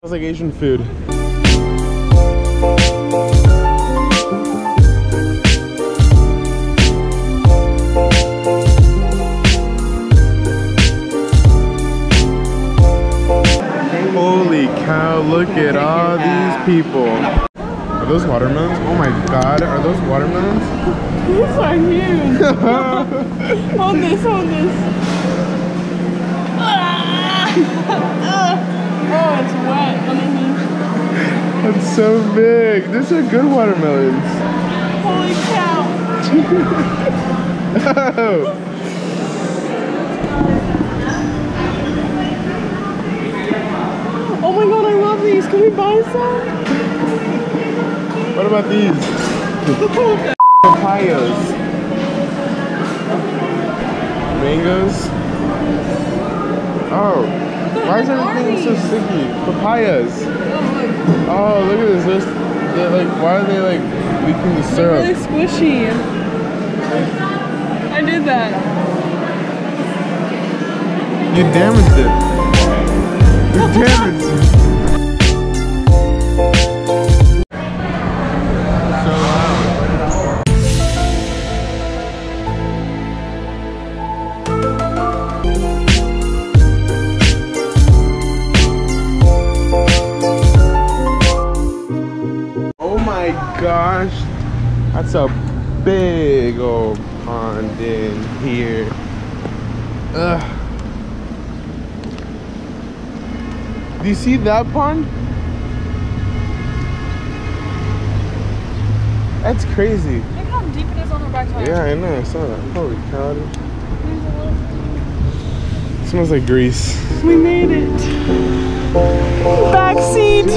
It's like Asian food. Holy cow, look at all these people. Are those watermelons? Oh my god, are those watermelons? These are huge. Hold this, hold this. Oh, it's wet underneath. That's so big. These are good watermelons. Holy cow. Oh. Oh my god, I love these. Can we buy some? What about these? Papayas. Mangoes. Oh. Why is everything so sticky? Papayas. Oh, look at this. They're like, why are they like leaking the syrup? They're really squishy. I did that. You damaged it. You damaged it. So loud. Oh my gosh, that's a big old pond in here. Ugh. Do you see that pond? That's crazy. Look how deep it is on the back side. Yeah, I know, I saw that. Holy cow. It smells like grease. We made it. Back seat.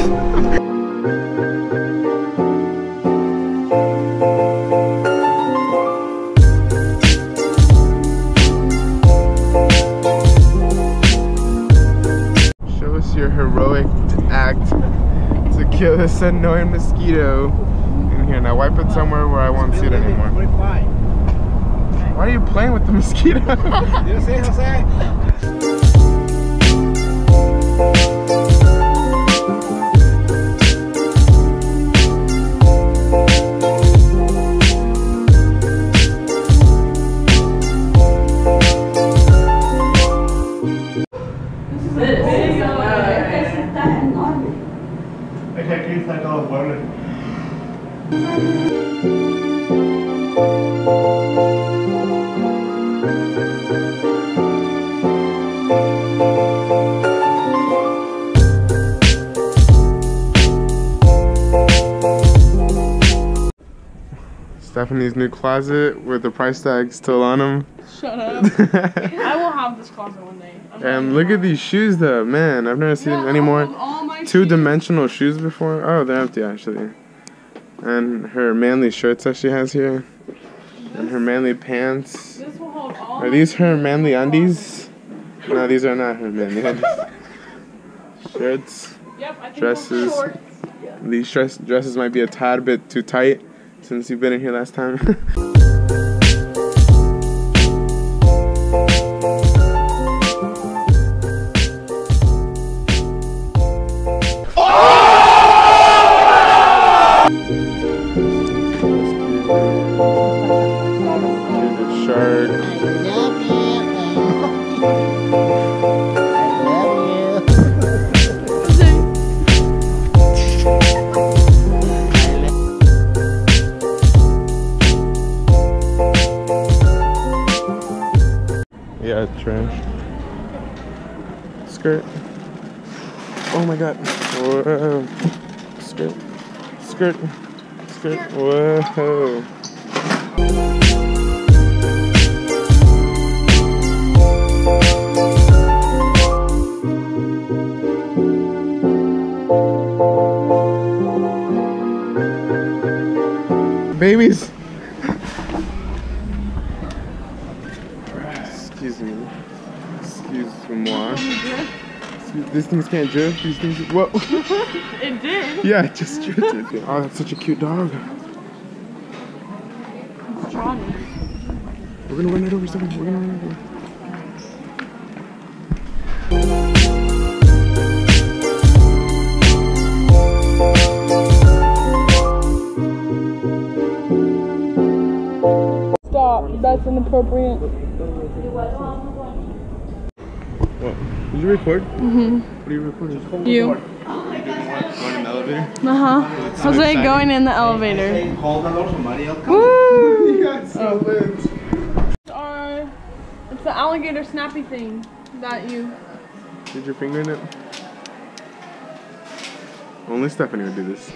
Your heroic act to kill this annoying mosquito in here. Now wipe it somewhere where I won't see it anymore. Why are you playing with the mosquito? You see, Jose? Stephanie's new closet with the price tag still on them. Shut up. I will have this closet one day. And look at these shoes though, man. I've never seen any more two-dimensional shoes before. Oh, they're empty actually. And her manly shirts that she has here. And her manly pants. This will hold all. Are these her manly undies? No, these are not her manly undies. Shirts, Yep, I think dresses. These dresses might be a tad bit too tight since you've been in here last time. cat trash. Skirt. Oh my god. Whoa. Skirt. Skirt. Skirt. Whoa. Babies. Excuse me. Excuse-moi. These things can't drift. These things. Whoa. It did. Yeah, it just drifted. Oh, that's such a cute dog. It's Johnny. We're gonna run it over something. We're gonna run it over. Stop. That's inappropriate. What? Did you record? Mm-hmm. What are you recording? You. Going in the elevator? Uh-huh. Jose going in the elevator. Woo! You got so lit. It's the alligator snappy thing that you... Did your finger in it? Only Stephanie would do this.